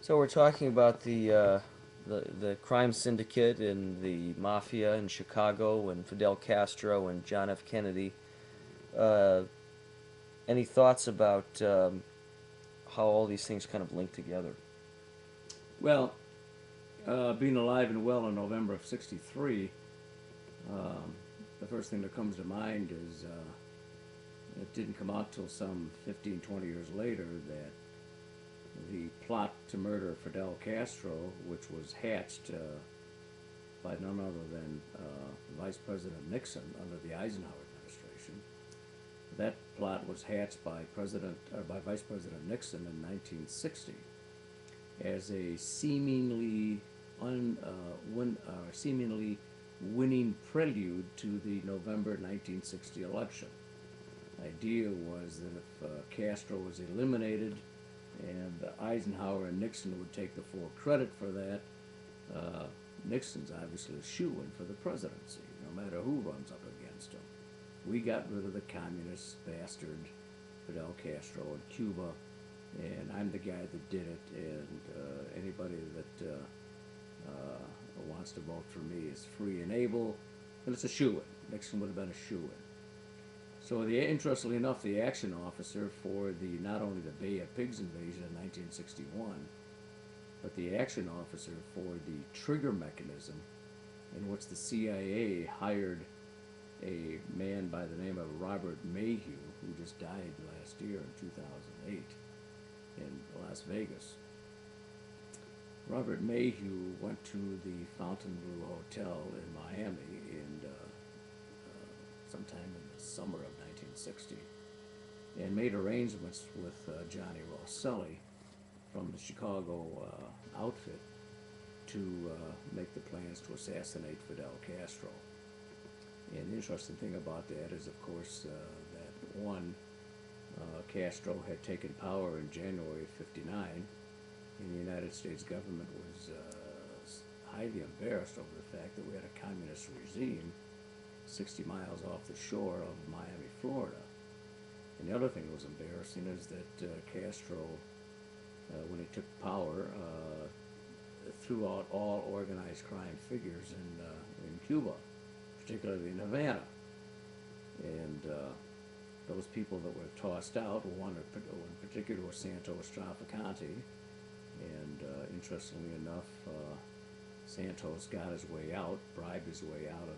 So we're talking about the crime syndicate and the mafia in Chicago and Fidel Castro and John F. Kennedy. Uh, any thoughts about how all these things kind of link together? Well, being alive and well in November of '63, um, the first thing that comes to mind is it didn't come out till some 15, 20 years later that the plot to murder Fidel Castro, which was hatched by none other than Vice President Nixon under the Eisenhower administration. That plot was hatched by Vice President Nixon in 1960 as a seemingly winning prelude to the November 1960 election. The idea was that if Castro was eliminated and Eisenhower and Nixon would take the full credit for that, uh, Nixon's obviously a shoe-in for the presidency, no matter who runs up against him. We got rid of the communist bastard Fidel Castro in Cuba, and I'm the guy that did it, and anybody that wants to vote for me is free and able, and it's a shoe-in. Nixon would have been a shoe-in. So, interestingly enough, the action officer for the not only the Bay of Pigs invasion in 1961, but the action officer for the trigger mechanism in which the CIA hired a man by the name of Robert Mayhew, who just died last year in 2008 in Las Vegas. Robert Mayhew went to the Fontainebleau Hotel in Miami sometime in the summer of 1960 and made arrangements with Johnny Rosselli from the Chicago outfit to make the plans to assassinate Fidel Castro. And the interesting thing about that is, of course, that one, Castro had taken power in January of '59, and the United States government was highly embarrassed over the fact that we had a communist regime 60 miles off the shore of Miami, Florida. And the other thing that was embarrassing is that Castro, when he took power, threw out all organized crime figures in Cuba, particularly in Havana. And those people that were tossed out, one in particular was Santos Trafficante, and interestingly enough, Santos got his way out, bribed his way out of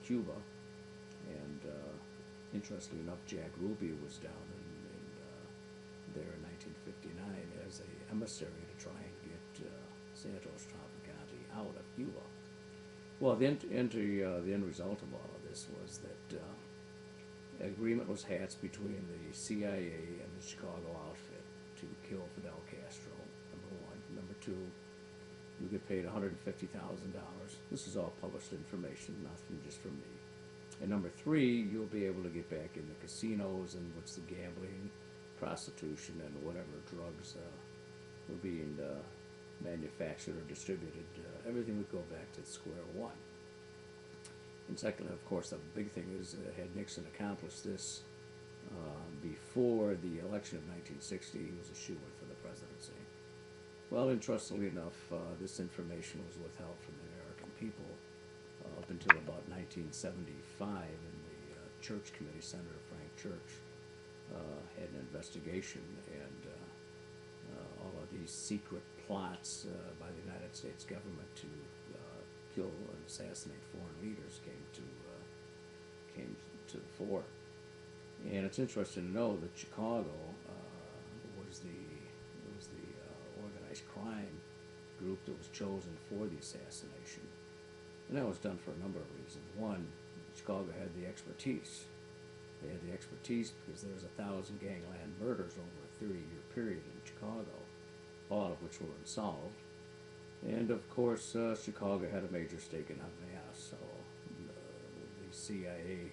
Cuba, and interestingly enough, Jack Ruby was down there in 1959 as an emissary to try and get Santos Trafficante out of Cuba. Well, the end result of all of this was that agreement was hatched between the CIA and the Chicago outfit to kill Fidel Castro, number one. Number two, you get paid $150,000. This is all published information, nothing just from me. And number three, you'll be able to get back in the casinos in which the gambling, prostitution, and whatever drugs were being manufactured or distributed. Everything would go back to square one. And secondly, of course, the big thing is had Nixon accomplished this before the election of 1960, he was a shoo-in for the presidency. Well, interestingly enough, this information was withheld from the American people up until about 1975, and the Church Committee, Senator Frank Church, had an investigation, and all of these secret plots by the United States government to kill and assassinate foreign leaders came to the fore. And it's interesting to know that Chicago was the organized crime group that was chosen for the assassination, and that was done for a number of reasons. One, Chicago had the expertise. They had the expertise because there was 1,000 gangland murders over a 30-year period in Chicago, all of which were unsolved. And of course, Chicago had a major stake in Havana, so the CIA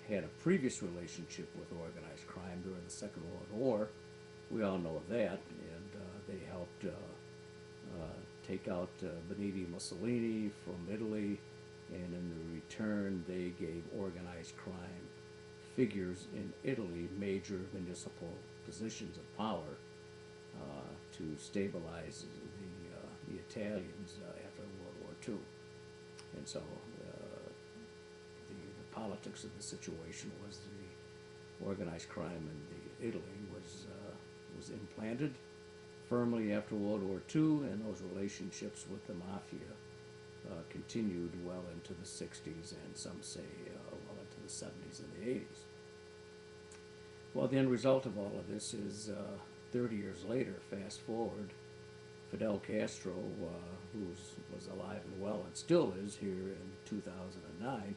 had a previous relationship with organized crime during the Second World War. We all know of that, and they helped take out Benito Mussolini from Italy, and in the return, they gave organized crime figures in Italy major municipal positions of power to stabilize the Italians after World War II. And so the politics of the situation was the organized crime in the Italy was implanted firmly after World War II, and those relationships with the mafia continued well into the 60s, and some say well into the 70s and the 80s. Well, the end result of all of this is 30 years later, fast forward, Fidel Castro, who was alive and well and still is here in 2009,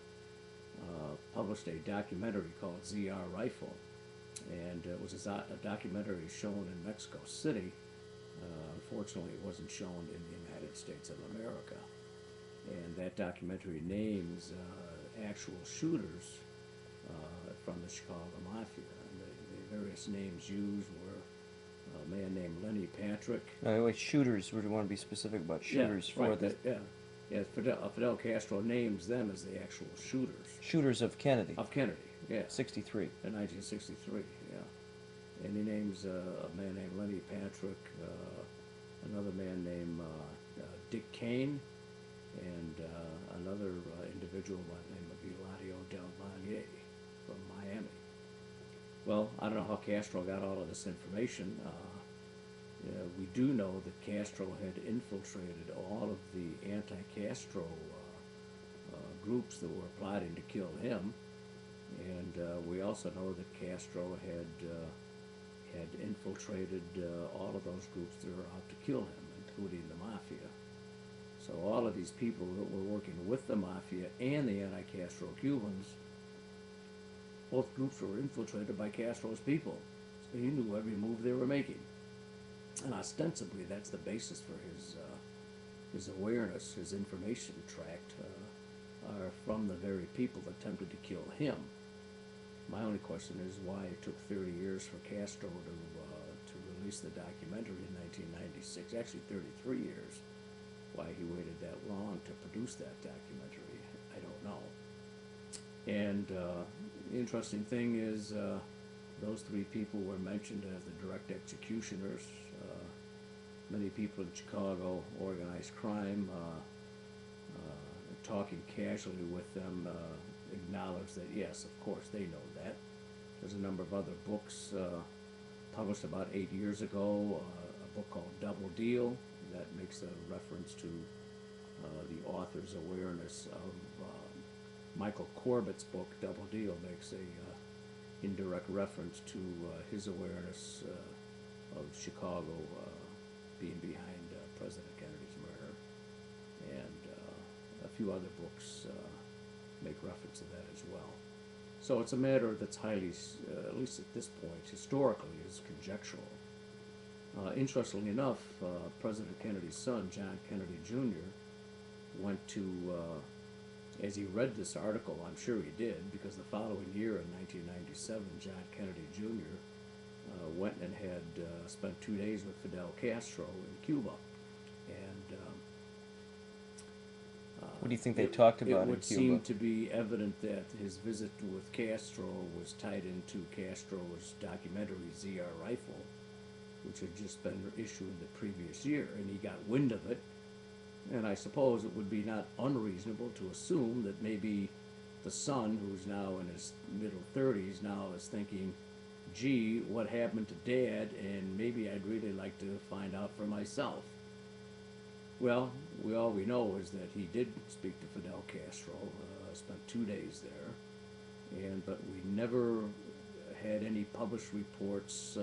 published a documentary called ZR Rifle. And it was a documentary shown in Mexico City. Unfortunately, it wasn't shown in the United States of America. And that documentary names actual shooters from the Chicago Mafia. And the various names used were a man named Lenny Patrick. Wait, shooters. We want to be specific about shooters Yeah, for right, the yeah. Fidel Castro names them as the actual shooters. shooters of Kennedy. Of Kennedy, yeah. 63. In 1963, yeah. And he names a man named Lenny Patrick, another man named Dick Kane, and another individual by the name of Eladio Del Valle from Miami. Well, I don't know how Castro got all of this information. We do know that Castro had infiltrated all of the anti-Castro groups that were plotting to kill him, and we also know that Castro had infiltrated all of those groups that were out to kill him, including the Mafia. So all of these people that were working with the Mafia and the anti-Castro Cubans, both groups were infiltrated by Castro's people. So he knew every move they were making. And ostensibly, that's the basis for his awareness, his information tract, are from the very people that attempted to kill him. My only question is why it took 30 years for Castro to release the documentary in 1996, actually 33 years. Why he waited that long to produce that documentary, I don't know. And the interesting thing is those three people were mentioned as the direct executioners. Many people in Chicago, organized crime, talking casually with them, acknowledge that, yes, of course, they know that. There's a number of other books published about 8 years ago, a book called Double Deal that makes a reference to the author's awareness of Michael Corbett's book, Double Deal, makes a indirect reference to his awareness of Chicago being behind President Kennedy's murder. And a few other books make reference to that as well. So it's a matter that's highly, at least at this point, historically, is conjectural. Interestingly enough, President Kennedy's son, John Kennedy Jr., went to, as he read this article, I'm sure he did, because the following year in 1997, John Kennedy Jr. Went and had spent 2 days with Fidel Castro in Cuba. And What do you think they talked about in Cuba? It would seem to be evident that his visit with Castro was tied into Castro's documentary ZR Rifle, which had just been issued the previous year, and he got wind of it. And I suppose it would be not unreasonable to assume that maybe the son, who's now in his middle 30s, now is thinking, gee, what happened to Dad, and maybe I'd really like to find out for myself. Well, all we know is that he did speak to Fidel Castro, spent 2 days there, but we never had any published reports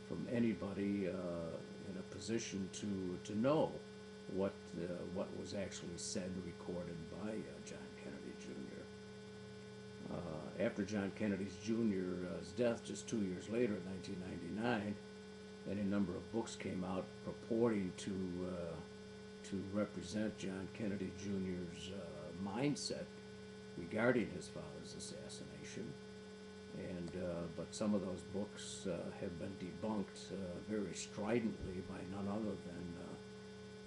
from anybody in a position to know what was actually said and recorded by John Kennedy Jr. After John Kennedy Jr.'s death, just 2 years later, in 1999, any number of books came out purporting to represent John Kennedy Jr.'s mindset regarding his father's assassination. And but some of those books have been debunked very stridently by none other than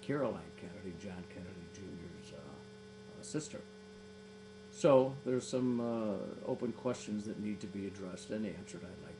Caroline Kennedy, John Kennedy Jr.'s sister. So there's some open questions that need to be addressed and answered, I'd like